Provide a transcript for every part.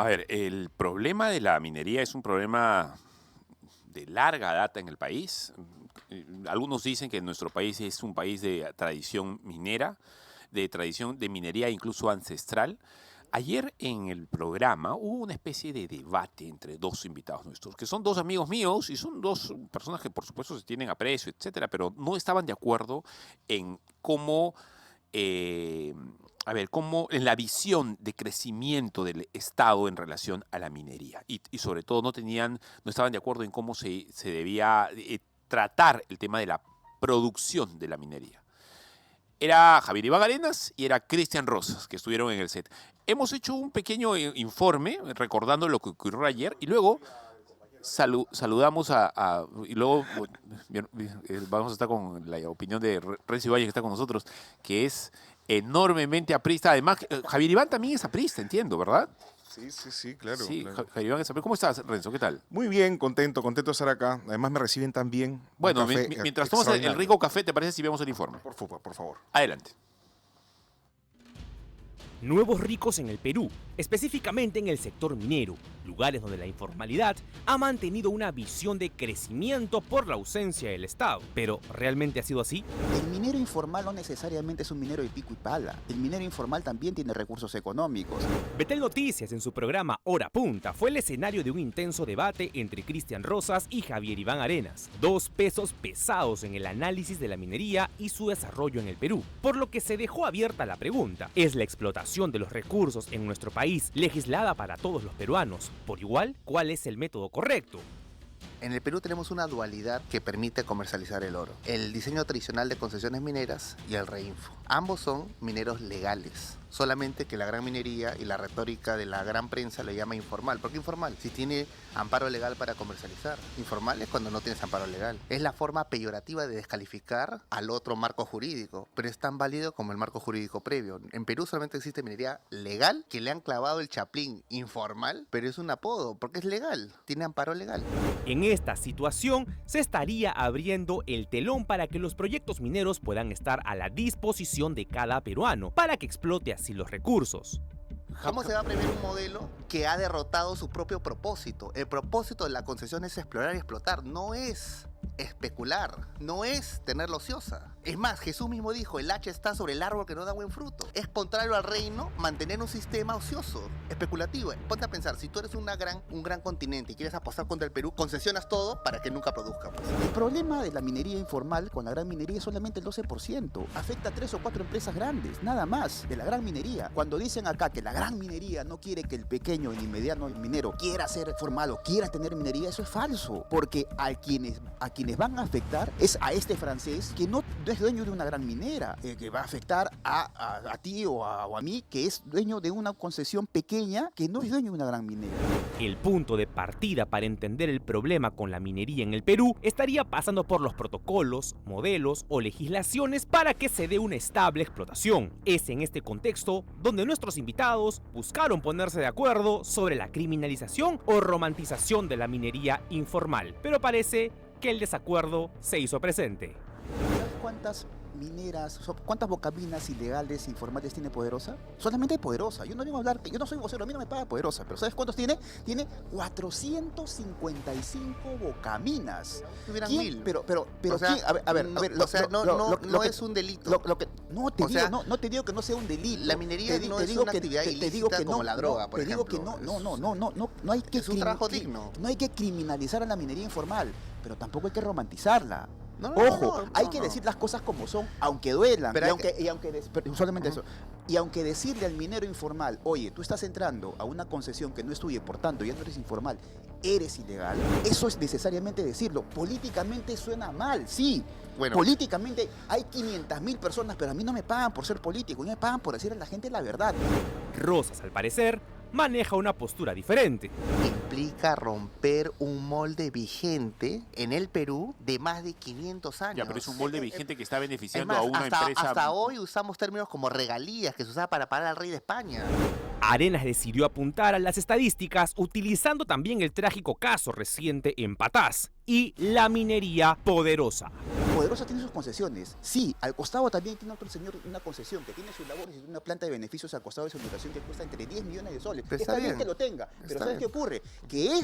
A ver, el problema de la minería es un problema de larga data en el país. Algunos dicen que nuestro país es un país de tradición minera, de tradición de minería incluso ancestral. Ayer en el programa hubo una especie de debate entre dos invitados nuestros, que son dos amigos míos y son dos personas que por supuesto se tienen aprecio, etcétera, pero no estaban de acuerdo en cómo eh, cómo en la visión de crecimiento del Estado en relación a la minería. Y sobre todo no estaban de acuerdo en cómo se debía tratar el tema de la producción de la minería. Era Javier Iván Arenas y era Cristian Rosas, que estuvieron en el set. Hemos hecho un pequeño informe recordando lo que ocurrió ayer y luego saludamos y luego vamos a estar con la opinión de Renzi Valle, que está con nosotros, que es enormemente aprista. Además, Javier Iván también es aprista, entiendo, ¿verdad? Sí, claro. Sí, claro. Javier Iván es aprista. ¿Cómo estás, Renzo? ¿Qué tal? Muy bien, contento de estar acá. Además me reciben tan bien. Bueno, mientras tomas el rico café, ¿te parece si vemos el informe? Por favor. Adelante. Nuevos ricos en el Perú, específicamente en el sector minero, lugares donde la informalidad ha mantenido una visión de crecimiento por la ausencia del Estado. Pero, ¿realmente ha sido así? El minero informal no necesariamente es un minero de pico y pala. El minero informal también tiene recursos económicos. Betel Noticias, en su programa Hora Punta, fue el escenario de un intenso debate entre Cristian Rosas y Javier Iván Arenas, dos pesos pesados en el análisis de la minería y su desarrollo en el Perú. Por lo que se dejó abierta la pregunta: ¿es la explotación de los recursos en nuestro país legislada para todos los peruanos por igual? ¿Cuál es el método correcto? En el Perú tenemos una dualidad que permite comercializar el oro: el diseño tradicional de concesiones mineras y el reinfo. Ambos son mineros legales, solamente que la gran minería y la retórica de la gran prensa le llama informal. ¿Por qué informal? Si tiene amparo legal para comercializar. Informal es cuando no tienes amparo legal. Es la forma peyorativa de descalificar al otro marco jurídico, pero es tan válido como el marco jurídico previo. En Perú solamente existe minería legal, que le han clavado el chaplín informal, pero es un apodo, porque es legal, tiene amparo legal. En esta situación se estaría abriendo el telón para que los proyectos mineros puedan estar a la disposición de cada peruano para que explote así los recursos. ¿Cómo se va a prever un modelo que ha derrotado su propio propósito? El propósito de la concesión es explorar y explotar, no es especular, no es tenerla ociosa. Es más, Jesús mismo dijo: el hacha está sobre el árbol que no da buen fruto. Es contrario al reino mantener un sistema ocioso, especulativo. Ponte a pensar, si tú eres un gran continente y quieres apostar contra el Perú, concesionas todo para que nunca produzca. Pues. El problema de la minería informal con la gran minería es solamente el 12%. Afecta a 3 o 4 empresas grandes, nada más, de la gran minería. Cuando dicen acá que la gran minería no quiere que el pequeño ni mediano minero quiera ser formal o quiera tener minería, eso es falso. Porque a quienes van a afectar es a este francés que no es dueño de una gran minera, que va a afectar a ti o a mí, que es dueño de una concesión pequeña que no es dueño de una gran minera. El punto de partida para entender el problema con la minería en el Perú estaría pasando por los protocolos, modelos o legislaciones para que se dé una estable explotación. Es en este contexto donde nuestros invitados buscaron ponerse de acuerdo sobre la criminalización o romantización de la minería informal, pero parece que el desacuerdo se hizo presente. ¿Sabes cuántas mineras, cuántas bocaminas ilegales informales tiene Poderosa? Solamente Poderosa. Yo no vengo a hablar, yo no soy vocero, a mí no me paga Poderosa, pero ¿sabes cuántos tiene? Tiene 455 bocaminas. Tuvieran ¿Quién? 1000. Pero, O sea, no es un delito. No te digo que no sea un delito. La minería no es una actividad ilícita como la droga, por ejemplo. Te digo que no hay que es un trabajo digno. No hay que criminalizar a la minería informal, pero tampoco hay que romantizarla. Ojo, hay que decir las cosas como son, aunque duelan. Pero solamente eso. Y aunque decirle al minero informal: oye, tú estás entrando a una concesión que no es tuya, por tanto ya no eres informal, eres ilegal, eso es necesariamente decirlo. Políticamente suena mal, sí. Bueno, políticamente hay 500.000 personas, pero a mí no me pagan por ser político, me pagan por decirle a la gente la verdad. Rosas, al parecer, maneja una postura diferente. Implica romper un molde vigente en el Perú de más de 500 años. Ya, pero es un molde vigente que está beneficiando más, a una empresa. Hasta hoy usamos términos como regalías, que se usaba para pagar al rey de España. Arenas decidió apuntar a las estadísticas utilizando también el trágico caso reciente en Patás y la minería Poderosa. Poderosa tiene sus concesiones. Sí, al costado también tiene otro señor una concesión que tiene sus labores y una planta de beneficios al costado de su ubicación que cuesta entre 10 millones de soles. Pero Está bien bien. que lo tenga, pero Está ¿sabes qué bien. ocurre? Que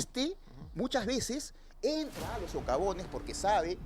muchas veces entra a los socavones porque sabe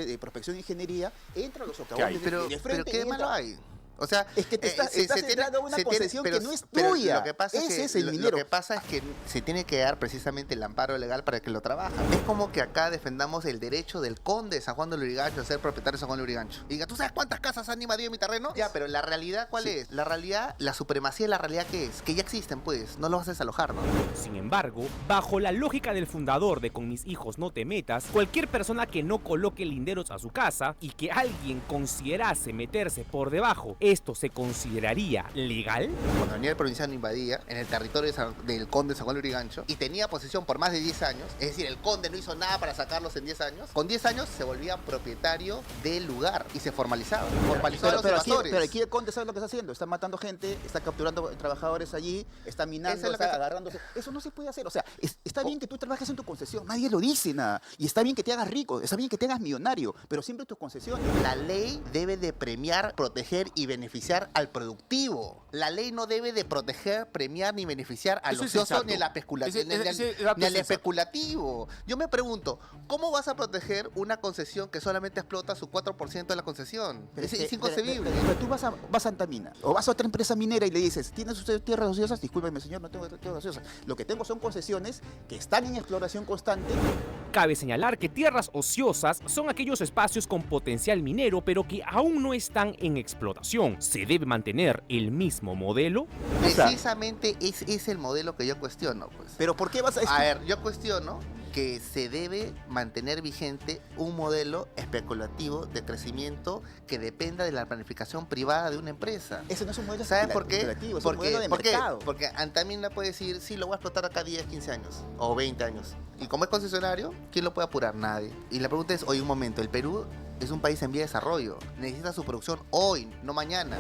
de prospección e ingeniería, entra a los hay? socavones Pero de frente ¿qué y malo entra- hay? O sea, Es que estás entrando a una concesión que no es pero tuya. Lo que pasa Ese es es que, el minero. Lo que pasa es que se tiene que dar precisamente el amparo legal para que lo trabaje. Es como que acá defendamos el derecho del conde de San Juan de Lurigancho a ser propietario de San Juan de Lurigancho. Y diga, ¿tú sabes cuántas casas han invadido mi terreno? Ya, pero la realidad, ¿cuál es? La realidad, la supremacía de la realidad, ¿qué es? Que ya existen, pues. No los vas a desalojar, ¿no? Sin embargo, bajo la lógica del fundador de Con mis hijos no te metas, cualquier persona que no coloque linderos a su casa y que alguien considerase meterse por debajo, ¿esto se consideraría legal? Cuando Daniel Provinciano invadía en el territorio del conde de San Juan de Lurigancho y tenía posesión por más de 10 años, es decir, el conde no hizo nada para sacarlos en 10 años, con 10 años se volvía propietario del lugar y se formalizaba. Formalizó a los Pero aquí invasores. el conde sabe lo que está haciendo. Está matando gente, está capturando trabajadores allí, está minando, Eso es lo está que- agarrándose. Eso no se puede hacer. O sea, está bien que tú trabajes en tu concesión, nadie lo dice nada. Y está bien que te hagas rico, está bien que te hagas millonario, pero siempre tus concesiones. La ley debe de premiar, proteger y beneficiar al productivo. La ley no debe de proteger, premiar ni beneficiar al Eso es ocioso sensato. ni al especulativo. Ese dato Ni es al sensato. especulativo. Yo me pregunto, ¿cómo vas a proteger una concesión que solamente explota su 4% de la concesión? Pero Es inconcebible. Pero tú vas a Santa Mina o vas a otra empresa minera y le dices, ¿tienes usted tierras ociosas? Discúlpeme, señor, no tengo tierras ociosas. Lo que tengo son concesiones que están en exploración constante. Cabe señalar que tierras ociosas son aquellos espacios con potencial minero pero que aún no están en explotación. ¿Se debe mantener el mismo modelo? O sea- Precisamente es el modelo que yo cuestiono, pues. Pero ¿por qué vas a...? A ver, yo cuestiono que se debe mantener vigente un modelo especulativo de crecimiento que dependa de la planificación privada de una empresa. Ese no es un modelo ¿Saben por qué? especulativo, es un modelo de ¿Por qué? mercado. Porque Antamina puede decir, sí, lo voy a explotar acá 10, 15 años o 20 años. Y como es concesionario, ¿quién lo puede apurar? Nadie. Y la pregunta es, oye, un momento, el Perú es un país en vía de desarrollo. Necesita su producción hoy, no mañana.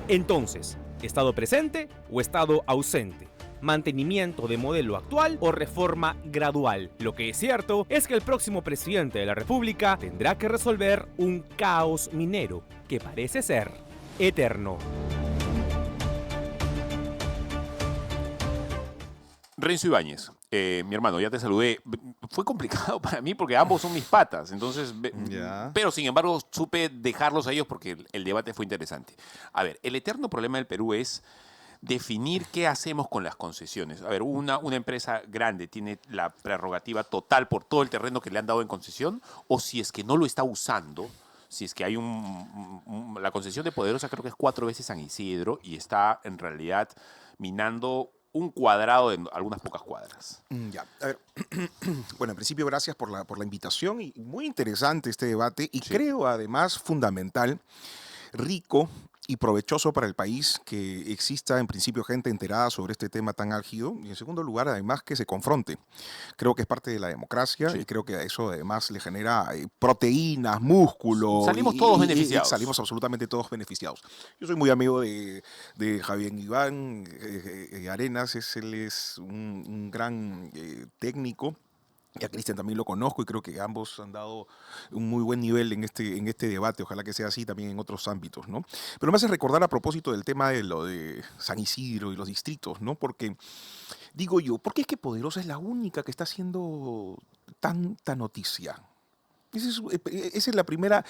Entonces, ¿estado presente o estado ausente? ¿Mantenimiento de modelo actual o reforma gradual? Lo que es cierto es que el próximo presidente de la República tendrá que resolver un caos minero que parece ser eterno. Renzo Ibáñez, mi hermano, ya te saludé. Fue complicado para mí porque ambos son mis patas, entonces, Ya. pero sin embargo supe dejarlos a ellos porque el debate fue interesante. A ver, el eterno problema del Perú es definir qué hacemos con las concesiones. A ver, una empresa grande tiene la prerrogativa total por todo el terreno que le han dado en concesión, o si es que no lo está usando, si es que hay la concesión de Poderosa creo que es 4 veces San Isidro y está en realidad minando un cuadrado de algunas pocas cuadras. Ya, a ver. Bueno, en principio, gracias por la invitación y muy interesante este debate y Sí. creo además fundamental, rico y provechoso para el país que exista en principio gente enterada sobre este tema tan álgido y en segundo lugar además que se confronte. Creo que es parte de la democracia Sí. y creo que a eso además le genera proteínas, músculo. Salimos todos beneficiados. Salimos absolutamente todos beneficiados. Yo soy muy amigo de Javier Iván Arenas, él es un gran técnico. Y a Cristian también lo conozco y creo que ambos han dado un muy buen nivel en este debate. Ojalá que sea así también en otros ámbitos, ¿no? Pero me hace recordar a propósito del tema de lo de San Isidro y los distritos, ¿no? Porque, digo yo, ¿por qué es que Poderosa es la única que está haciendo tanta noticia? Esa es la primera...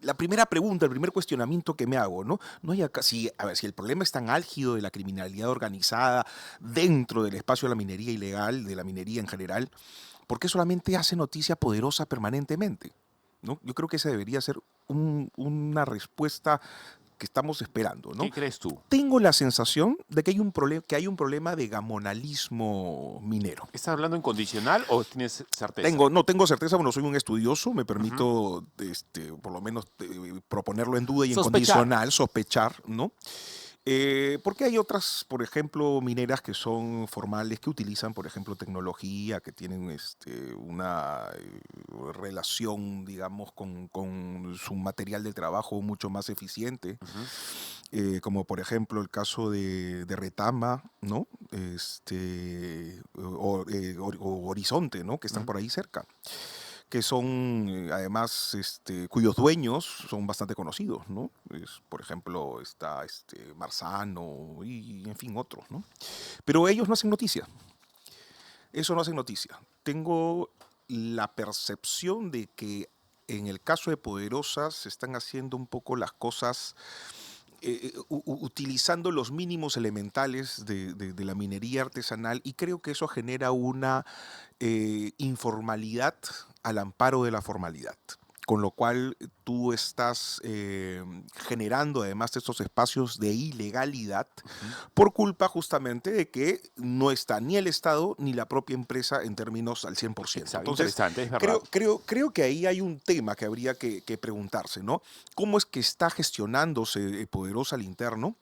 la primera pregunta, el primer cuestionamiento que me hago, ¿no? No hay acá, si el problema es tan álgido de la criminalidad organizada dentro del espacio de la minería ilegal, de la minería en general, ¿por qué solamente hace noticia Poderosa permanentemente? ¿No? Yo creo que esa debería ser una respuesta que estamos esperando, ¿no? ¿Qué crees tú? Tengo la sensación de que hay un problema de gamonalismo minero. ¿Estás hablando en condicional o tienes certeza? No tengo certeza, bueno, soy un estudioso, me permito por lo menos proponerlo en duda y en Sospechar. condicional, sospechar, ¿no? Porque hay otras, por ejemplo, mineras que son formales, que utilizan, por ejemplo, tecnología, que tienen una relación, digamos, con su material de trabajo mucho más eficiente. Ujú. Como por ejemplo el caso de Retama, ¿no? O Horizonte, ¿no? Que están Ujú. por ahí cerca. que son además cuyos dueños son bastante conocidos, ¿no? Por ejemplo, está Marzano y en fin otros, ¿no? Pero ellos no hacen noticia. Eso no hacen noticia. Tengo la percepción de que en el caso de Poderosa se están haciendo un poco las cosas utilizando los mínimos elementales de la minería artesanal, y creo que eso genera una informalidad al amparo de la formalidad. Con lo cual tú estás generando además estos espacios de ilegalidad por culpa justamente de que no está ni el Estado ni la propia empresa en términos al 100%. Exacto, Entonces, interesante, es verdad. creo que ahí hay un tema que habría que preguntarse, ¿no? ¿Cómo es que está gestionándose Poderosa al interno?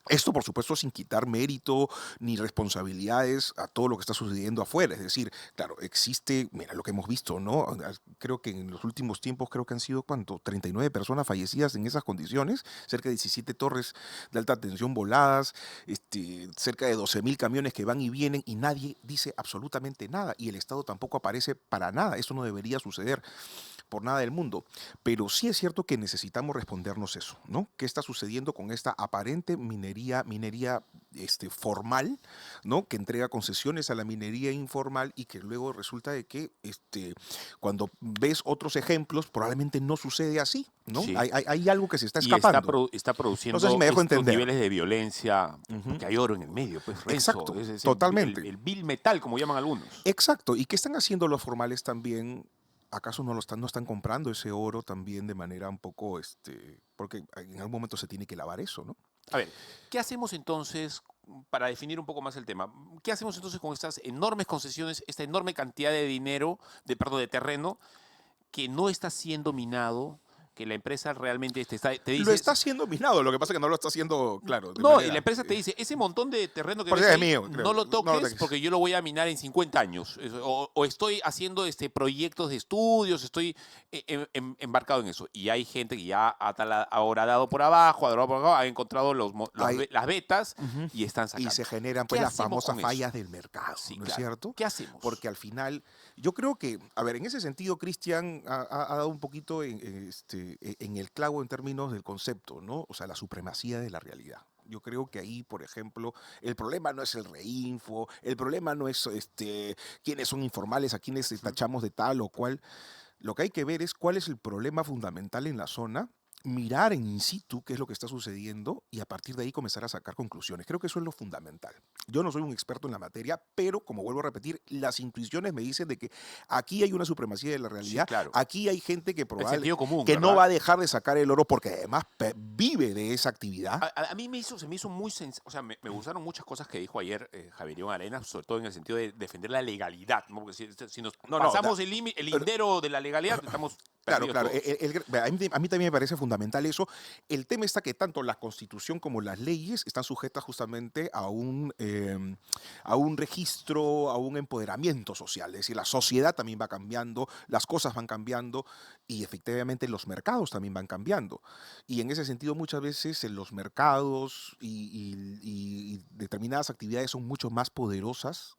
Esto, por supuesto, sin quitar mérito ni responsabilidades a todo lo que está sucediendo afuera. Es decir, claro, existe, mira, lo que hemos visto, ¿no? Creo que en los últimos tiempos, creo que han sido, ¿cuánto? 39 personas fallecidas en esas condiciones, cerca de 17 torres de alta tensión voladas, cerca de 12.000 camiones que van y vienen y nadie dice absolutamente nada. Y el Estado tampoco aparece para nada. Eso no debería suceder por nada del mundo. Pero sí es cierto que necesitamos respondernos eso, ¿no? ¿Qué está sucediendo con esta aparente minería formal, ¿no? Que entrega concesiones a la minería informal y que luego resulta de que cuando ves otros ejemplos probablemente no sucede así, ¿no? Sí. Hay algo que se está Y escapando. está produciendo No sé si me dejo estos entender. niveles de violencia, Ujú. porque hay oro en el medio, pues, Renzo. Exacto, Es totalmente. el bill metal, como llaman algunos. Exacto. ¿Y qué están haciendo los formales también? ¿Acaso no están comprando ese oro también de manera un poco, porque en algún momento se tiene que lavar eso, ¿no? A ver, ¿qué hacemos entonces, para definir un poco más el tema, qué hacemos entonces con estas enormes concesiones, esta enorme cantidad de dinero, de terreno, que no está siendo minado, que la empresa realmente te dice... Lo está haciendo minado, lo que pasa es que no lo está haciendo, claro. No, y la empresa te dice, ese montón de terreno que Porque ves es ahí, mío, creo. no lo No lo toques toques. porque yo lo voy a minar en 50 años. O estoy haciendo proyectos de estudios, estoy embarcado en eso. Y hay gente que ya ha dado por abajo, ha encontrado las vetas Ujú. y están sacando. Y se generan pues ¿Qué las hacemos famosas con eso? fallas del mercado, Sí, ¿no es claro. cierto? ¿Qué hacemos? Porque al final, yo creo que, a ver, en ese sentido, Cristian ha dado un poquito en el clavo en términos del concepto, ¿no? O sea, la supremacía de la realidad. Yo creo que ahí, por ejemplo, el problema no es el reinfo, el problema no es quiénes son informales, a quiénes tachamos de tal o cual. Lo que hay que ver es cuál es el problema fundamental en la zona, mirar en in situ qué es lo que está sucediendo y a partir de ahí comenzar a sacar conclusiones. Creo que eso es lo fundamental. Yo no soy un experto en la materia, pero como vuelvo a repetir, las intuiciones me dicen de que aquí hay una supremacía de la realidad, Sí, claro. aquí hay gente que El sentido común, que no ¿verdad? va a dejar de sacar el oro porque además vive de esa actividad. A mí se me hizo muy o sea, me gustaron muchas cosas que dijo ayer Javier Iván Arenas, sobre todo en el sentido de defender la legalidad, ¿no? Porque si nos pasamos el lindero de la legalidad, estamos Claro, perdidos claro. todos. A mí también me parece fundamental eso. El tema está que tanto la Constitución como las leyes están sujetas justamente a un registro, a un empoderamiento social. Es decir, la sociedad también va cambiando, las cosas van cambiando y efectivamente los mercados también van cambiando. Y en ese sentido muchas veces los mercados y determinadas actividades son mucho más poderosas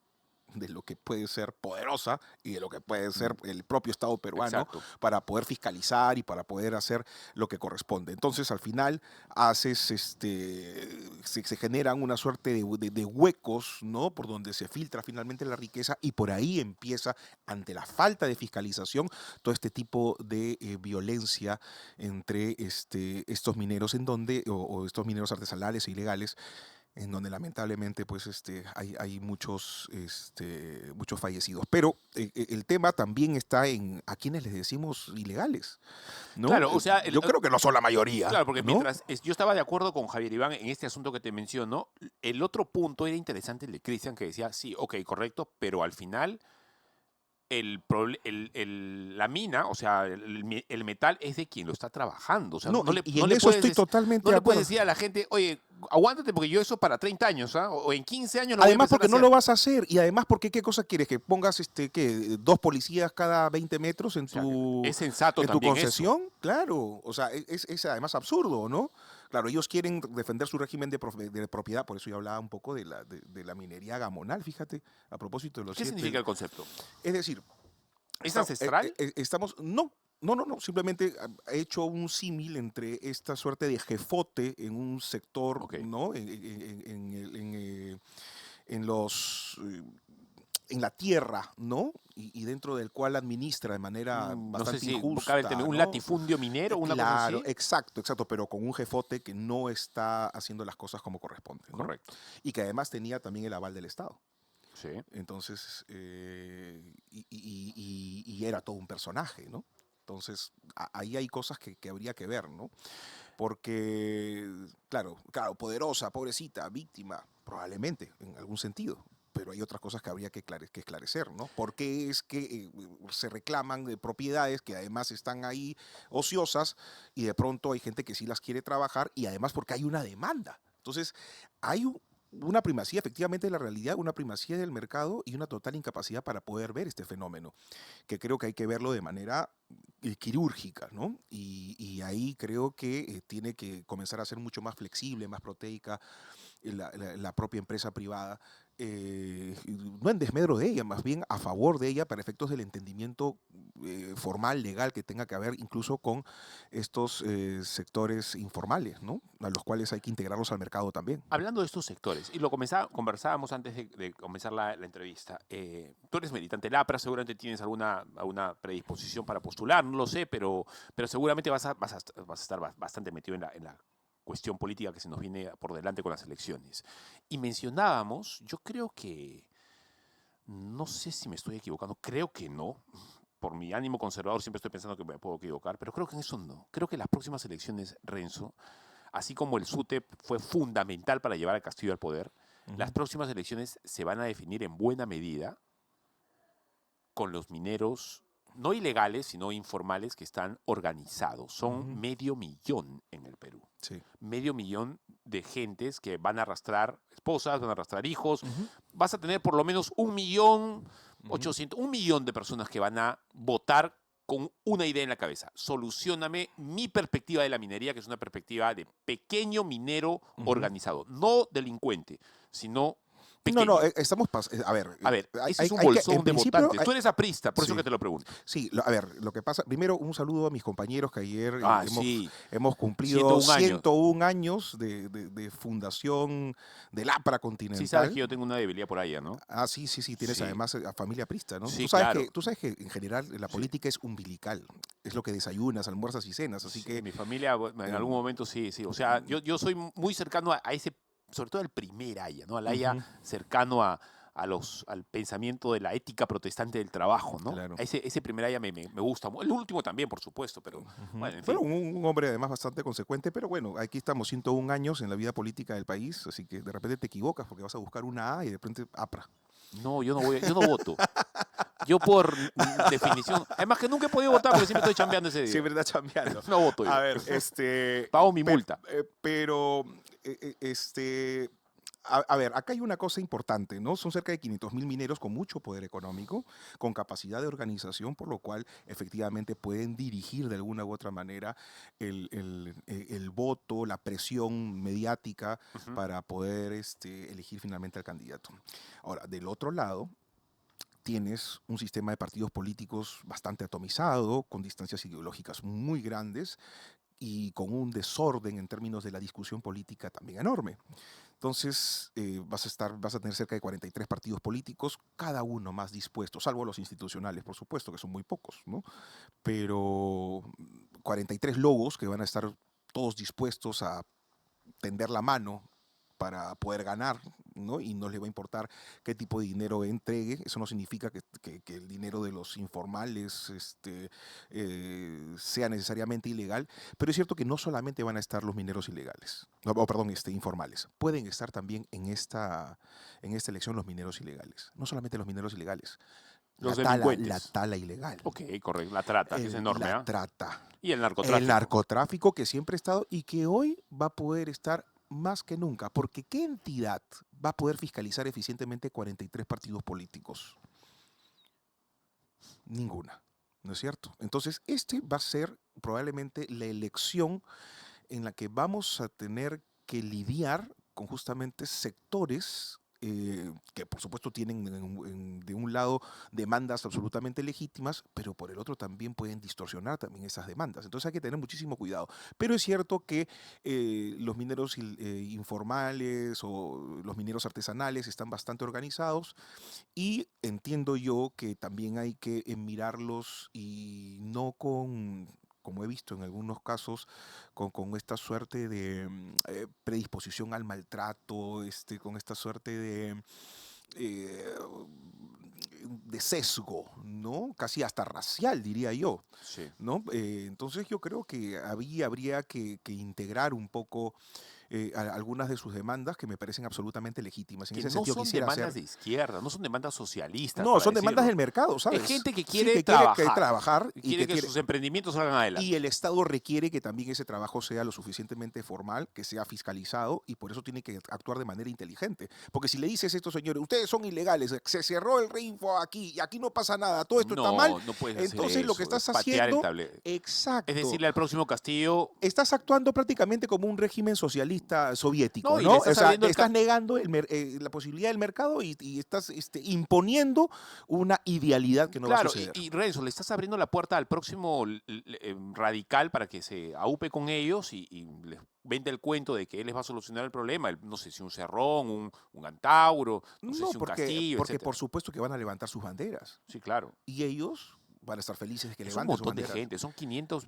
de lo que puede ser Poderosa y de lo que puede ser el propio Estado peruano Exacto. para poder fiscalizar y para poder hacer lo que corresponde. Entonces, al final, haces se generan una suerte de huecos, ¿no? Por donde se filtra finalmente la riqueza y por ahí empieza, ante la falta de fiscalización, todo este tipo de violencia entre estos mineros o estos mineros artesanales e ilegales, en donde lamentablemente pues hay muchos fallecidos. Pero el tema también está en a quienes les decimos ilegales, ¿no? Claro, o sea, yo creo que no son la mayoría. Claro, porque ¿no? mientras yo estaba de acuerdo con Javier Iván en este asunto que te menciono, el otro punto era interesante, el de Cristian, que decía, sí, ok, correcto, pero al final la mina, o sea, el metal es de quien lo está trabajando. O sea, No, no y en le eso puedes estoy totalmente no de le puedes acuerdo. decir a la gente, oye, aguántate porque yo eso para 30 años, ¿ah? O en 15 años lo voy a Además empezar a porque no hacer. lo vas a hacer y además porque qué cosa quieres, que pongas ¿qué? 2 policías cada 20 metros en O sea, tu es sensato en tu también eso. concesión, claro, o sea, es además absurdo, ¿no? Claro, ellos quieren defender su régimen de propiedad, por eso yo hablaba un poco de la minería gamonal, fíjate, a propósito de los ¿Qué significa el concepto? Es decir, ¿Es ancestral? Estamos, no. No, simplemente ha hecho un símil entre esta suerte de jefote en un sector, Ok. ¿no? En los en la tierra, ¿no? Y dentro del cual administra de manera No sé bastante si injusta, cabe el término, un ¿no? latifundio minero, una cosa Claro, así. exacto, pero con un jefote que no está haciendo las cosas como corresponde, ¿no? Correcto. Y que además tenía también el aval del Estado. Sí. Entonces, y era todo un personaje, ¿no? Entonces, ahí hay cosas que habría que ver, ¿no? Porque, claro, poderosa, pobrecita, víctima, probablemente, en algún sentido. Pero hay otras cosas que habría que esclarecer, ¿no? ¿Por qué es que se reclaman de propiedades que además están ahí ociosas y de pronto hay gente que sí las quiere trabajar y además porque hay una demanda? Entonces, hay una primacía, efectivamente, de la realidad, una primacía del mercado y una total incapacidad para poder ver este fenómeno, que creo que hay que verlo de manera quirúrgica, ¿no? Y ahí creo que tiene que comenzar a ser mucho más flexible, más proteica la propia empresa privada, no en desmedro de ella, más bien a favor de ella para efectos del entendimiento formal, legal que tenga que haber incluso con estos sectores informales, ¿no? A los cuales hay que integrarlos al mercado también. Hablando de estos sectores, y lo conversábamos antes de comenzar la entrevista, tú eres militante del APRA, seguramente tienes alguna predisposición para postular, no lo sé, pero seguramente vas a estar bastante metido en la cuestión política que se nos viene por delante con las elecciones. Y mencionábamos, yo creo que, no sé si me estoy equivocando, creo que no. Por mi ánimo conservador siempre estoy pensando que me puedo equivocar, pero creo que en eso no. Creo que las próximas elecciones, Renzo, así como el SUTEP fue fundamental para llevar a Castillo al poder, las próximas elecciones se van a definir en buena medida con los mineros, no ilegales, sino informales, que están organizados. Son 500.000 en el Perú. Sí. 500.000 de gentes que van a arrastrar esposas, van a arrastrar hijos. Vas a tener por lo menos 1.800.000, 1.000.000 de personas que van a votar con una idea en la cabeza. Solucióname mi perspectiva de la minería, que es una perspectiva de pequeño minero organizado. No delincuente, sino pequeño. No, estamos a ver. A ver, ese es un hay que- bolsón en de principio, votantes. Tú eres aprista, por eso sí. que te lo pregunto. Sí, a ver, lo que pasa, primero un saludo a mis compañeros que ayer Sí. hemos cumplido 101 años. 101 años de fundación del APRA Continental. Sí sabes que yo tengo una debilidad por allá, ¿no? Ah, sí, tienes Sí. además a familia prista, ¿no? Sí, tú sabes claro. tú sabes que en general la política es umbilical, es lo que desayunas, almuerzas y cenas, así Sí, que mi familia en algún momento sí. O sea, yo soy muy cercano a ese, sobre todo al primer haya, ¿no? Al haya cercano al pensamiento de la ética protestante del trabajo, ¿no? Claro. Ese primer haya me gusta. El último también, por supuesto, pero bueno, en fin. Bueno, un hombre además bastante consecuente, pero bueno, aquí estamos 101 años en la vida política del país, así que de repente te equivocas porque vas a buscar una A y de repente APRA. No, yo no voto. Yo por definición, además que nunca he podido votar porque siempre estoy chambeando ese día. Siempre está chambeando. No voto yo. A ver, Pago mi multa. Pero, a ver, acá hay una cosa importante, ¿no? Son cerca de 500.000 mineros con mucho poder económico, con capacidad de organización, por lo cual efectivamente pueden dirigir de alguna u otra manera el voto, la presión mediática para poder elegir finalmente al candidato. Ahora, del otro lado, tienes un sistema de partidos políticos bastante atomizado, con distancias ideológicas muy grandes y con un desorden en términos de la discusión política también enorme. Entonces, vas a tener cerca de 43 partidos políticos, cada uno más dispuesto, salvo los institucionales, por supuesto, que son muy pocos, ¿no? Pero 43 logos que van a estar todos dispuestos a tender la mano para poder ganar, ¿no? Y no le va a importar qué tipo de dinero entregue. Eso no significa que el dinero de los informales sea necesariamente ilegal, pero es cierto que no solamente van a estar los mineros ilegales, informales. Pueden estar también en esta elección los mineros ilegales. No solamente los mineros ilegales. Los la tala ilegal. Ok, correcto. La trata, que es enorme. La trata. Y el narcotráfico. El narcotráfico que siempre ha estado y que hoy va a poder estar más que nunca, porque ¿qué entidad va a poder fiscalizar eficientemente 43 partidos políticos? Ninguna, ¿no es cierto? Entonces, va a ser probablemente la elección en la que vamos a tener que lidiar con justamente sectores que por supuesto tienen de un lado demandas absolutamente legítimas, pero por el otro también pueden distorsionar también esas demandas. Entonces hay que tener muchísimo cuidado. Pero es cierto que los mineros informales o los mineros artesanales están bastante organizados y entiendo yo que también hay que mirarlos y no con, como he visto en algunos casos, con esta suerte de predisposición al maltrato, con esta suerte eh, de sesgo, ¿no? Casi hasta racial, diría yo, Sí. ¿no? Entonces yo creo que habría que integrar un poco algunas de sus demandas que me parecen absolutamente legítimas. En Que ese no sentido son quisiera demandas hacer... de izquierda, no son demandas socialistas, No, para son demandas decirlo. del mercado, ¿sabes? Es gente que Sí, quiere que trabajar, trabajar que y quiere que que sus emprendimientos salgan y adelante. el Estado requiere que también ese trabajo sea lo suficientemente formal, que sea fiscalizado y por eso tiene que actuar de manera inteligente. Porque si le dices a estos señores, ustedes son ilegales, se cerró el Reinfo aquí y aquí no pasa nada, todo esto está mal, No, no puedes hacer entonces lo que eso, es estás patear el haciendo, tablero. Es exacto, decirle al próximo Castillo, estás actuando prácticamente como un régimen socialista soviético, no, y le ¿no? O estás sea, abriendo te el estás negando la posibilidad del mercado y estás imponiendo una idealidad que no va a claro, suceder. y Renzo, le estás abriendo la puerta al próximo radical para que se aupe con ellos y les vende el cuento de que él les va a solucionar el problema. No sé si un Cerrón, un Antauro, no sé No, si un Castillo, porque etcétera. por supuesto que van a levantar sus banderas. Sí, claro. Y ellos van a estar felices de que Es un levanten sus montón de banderas. gente, son 500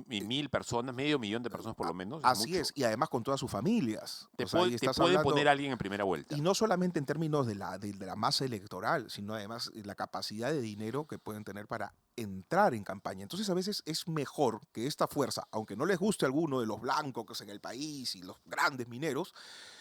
mil personas, medio millón de personas por lo menos, es Así mucho. es, y además con todas sus familias. Te O sea, ahí puede, te estás puede hablando, poner a alguien en primera vuelta. y no solamente en términos de la masa electoral, sino además la capacidad de dinero que pueden tener para entrar en campaña. Entonces a veces es mejor que esta fuerza, aunque no les guste a alguno de los blancos que es en el país y los grandes mineros,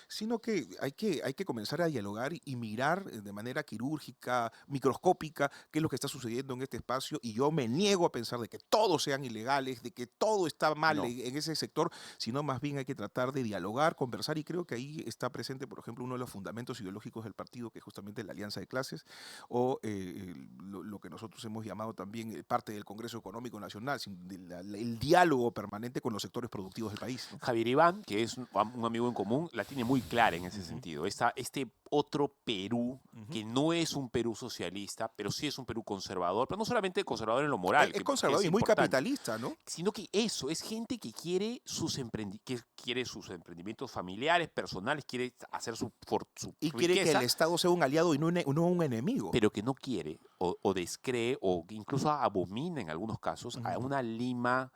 sino que hay que comenzar a dialogar y mirar de manera quirúrgica, microscópica, qué es lo que está sucediendo en este espacio. Y yo me niego a pensar de que todos sean ilegales, de que todo está mal No. en ese sector, sino más bien hay que tratar de dialogar, conversar, y creo que ahí está presente, por ejemplo, uno de los fundamentos ideológicos del partido, que es justamente la alianza de clases, o lo que nosotros hemos llamado también parte del Congreso Económico Nacional, el diálogo permanente con los sectores productivos del país, ¿no? Javier Iván, que es un amigo en común, la tiene muy clara en ese Ujú. sentido. Este otro Perú, Ujú. que no es un Perú socialista, pero sí es un Perú conservador, pero no solamente conservador en lo moral, Es que conservador es y muy importante, capitalista, ¿no? sino que eso, es gente que quiere que quiere sus emprendimientos familiares, personales, quiere hacer su Y quiere que el riqueza, Estado sea un aliado y no un enemigo. pero que no quiere o descree o que incluso abomina en algunos casos a Ujú. una Lima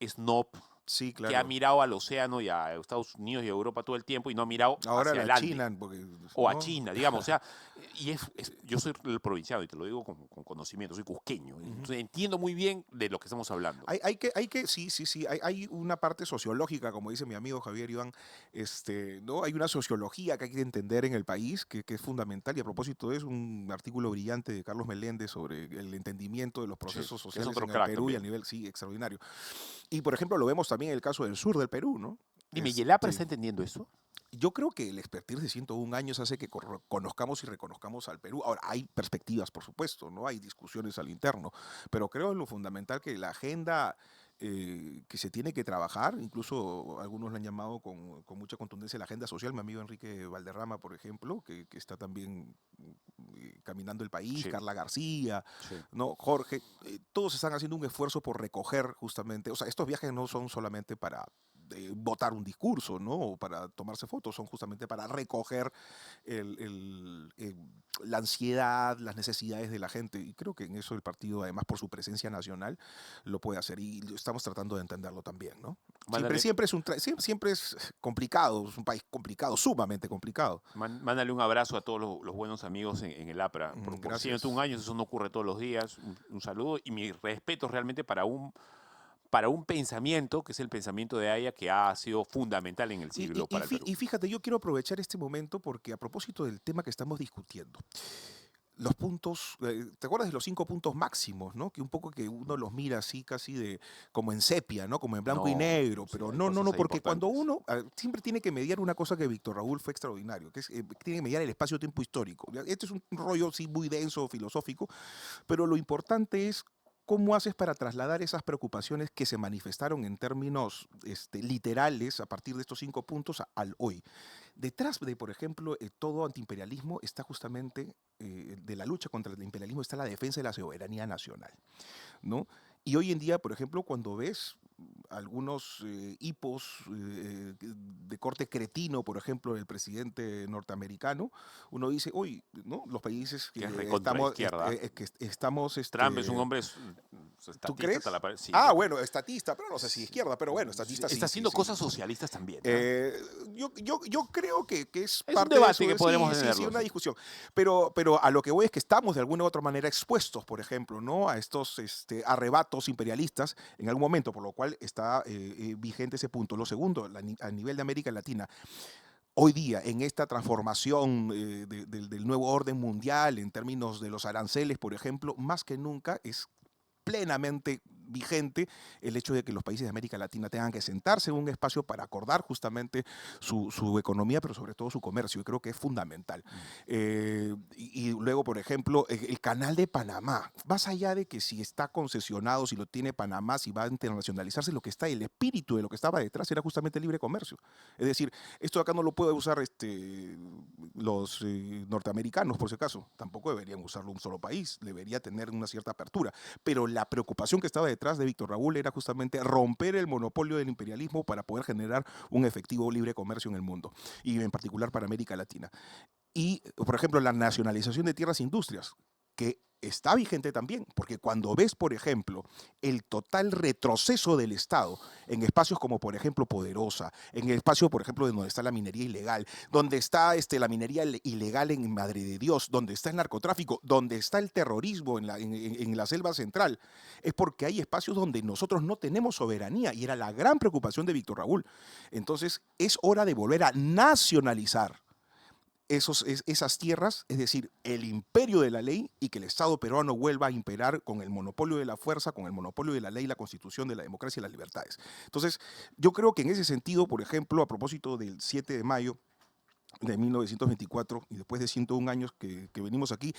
snob Sí, que ha claro. mirado al océano y a Estados Unidos y a Europa todo el tiempo y no ha mirado Ahora hacia la adelante. China, porque, O a ¿no? China, digamos. O sea, yo soy el provinciano y te lo digo con conocimiento, soy cusqueño. Ujú. Entonces entiendo muy bien de lo que estamos hablando. Sí, hay una parte sociológica, como dice mi amigo Javier Iván, ¿no? Hay una sociología que hay que entender en el país, que es fundamental, y a propósito es un artículo brillante de Carlos Meléndez sobre el entendimiento de los procesos que es sociales otro en el crack Perú y a también. nivel, sí, extraordinario. Y por ejemplo, lo vemos también en el caso del sur del Perú, ¿no? Dime, ¿y el APRA Este, está entendiendo eso? Yo creo que el expertise de 101 años hace que conozcamos y reconozcamos al Perú. Ahora, hay perspectivas, por supuesto, ¿no? Hay discusiones al interno, pero creo en lo fundamental que la agenda que se tiene que trabajar, incluso algunos la han llamado con mucha contundencia la agenda social, mi amigo Enrique Valderrama, por ejemplo, que está también caminando el país, Sí, Carla García, sí. ¿no? Jorge, todos están haciendo un esfuerzo por recoger justamente, o sea, estos viajes no son solamente para votar un discurso, ¿no? O para tomarse fotos, son justamente para recoger la ansiedad, las necesidades de la gente. Y creo que en eso el partido, además por su presencia nacional, lo puede hacer. Y estamos tratando de entenderlo también, ¿no? Mándale, Siempre es complicado, es un país complicado, sumamente complicado. mándale un abrazo a todos los buenos amigos en el APRA. Por Gracias. 101 años, eso no ocurre todos los días. Un saludo y mi respeto realmente para un pensamiento, que es el pensamiento de Aya, que ha sido fundamental en el siglo para el Perú. Y fíjate, yo quiero aprovechar este momento porque a propósito del tema que estamos discutiendo, los puntos, ¿te acuerdas de los 5 puntos máximos, ¿no? Que un poco que uno los mira así casi como en sepia, ¿no? Como en blanco y No, negro, sí, pero hay no, cosas ahí porque cuando importantes. uno siempre tiene que mediar una cosa que Víctor Raúl fue extraordinario, que es tiene que mediar el espacio-tiempo histórico. ¿Ya? Este es un rollo sí muy denso, filosófico, pero lo importante es ¿cómo haces para trasladar esas preocupaciones que se manifestaron en términos literales a partir de estos 5 puntos al hoy? Detrás de, por ejemplo, todo antiimperialismo está justamente, de la lucha contra el imperialismo, está la defensa de la soberanía nacional, ¿no? Y hoy en día, por ejemplo, cuando ves algunos hipos de corte cretino, por ejemplo, del presidente norteamericano, uno dice, oye, ¿no? Los países Que es recontra estamos, izquierda. que estamos... Trump es un hombre ¿Tú estatista crees? hasta la pared. Sí, Ah, bueno, estatista, pero no sé si izquierda, pero bueno, estatista sí. está haciendo sí. cosas socialistas también, ¿no? Yo creo que es un parte debate de que eso. podremos Sí, tenerlo, una sí. discusión. Pero a lo que voy es que estamos de alguna u otra manera expuestos, por ejemplo, ¿no? A estos arrebatos imperialistas en algún momento, por lo cual está vigente ese punto. Lo segundo, a nivel de América Latina, hoy día, en esta transformación del nuevo orden mundial, en términos de los aranceles, por ejemplo, más que nunca es plenamente vigente el hecho de que los países de América Latina tengan que sentarse en un espacio para acordar justamente su economía, pero sobre todo su comercio. Y creo que es fundamental. Y luego, por ejemplo, el canal de Panamá, más allá de que si está concesionado, si lo tiene Panamá, si va a internacionalizarse, lo que está, el espíritu de lo que estaba detrás era justamente el libre comercio. Es decir, esto acá no lo puede usar los norteamericanos, por si acaso. Tampoco deberían usarlo un solo país, debería tener una cierta apertura. Pero la preocupación que estaba detrás de Víctor Raúl era justamente romper el monopolio del imperialismo para poder generar un efectivo libre comercio en el mundo, y en particular para América Latina. Y, por ejemplo, la nacionalización de tierras e industrias, que está vigente también, porque cuando ves, por ejemplo, el total retroceso del Estado en espacios como, por ejemplo, Poderosa, en el espacio, por ejemplo, de donde está la minería ilegal, donde está la minería ilegal en Madre de Dios, donde está el narcotráfico, donde está el terrorismo en la selva central, es porque hay espacios donde nosotros no tenemos soberanía, y era la gran preocupación de Víctor Raúl. Entonces, es hora de volver a nacionalizar esas tierras, es decir, el imperio de la ley, y que el Estado peruano vuelva a imperar con el monopolio de la fuerza, con el monopolio de la ley, la constitución de la democracia y las libertades. Entonces, yo creo que en ese sentido, por ejemplo, a propósito del 7 de mayo de 1924, y después de 101 años que venimos aquí,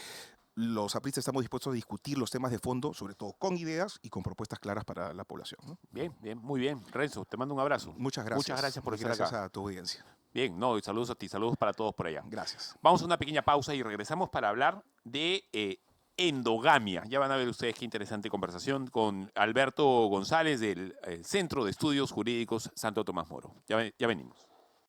los apristas estamos dispuestos a discutir los temas de fondo, sobre todo con ideas y con propuestas claras para la población, ¿no? Bien, bien, muy bien. Renzo, te mando un abrazo. Muchas gracias. Muchas gracias por estar Gracias acá. a tu audiencia. Bien, no, y saludos a ti, saludos para todos por allá. Gracias. Vamos a una pequeña pausa y regresamos para hablar de endogamia. Ya van a ver ustedes qué interesante conversación con Alberto González del Centro de Estudios Jurídicos Santo Tomás Moro. Ya venimos.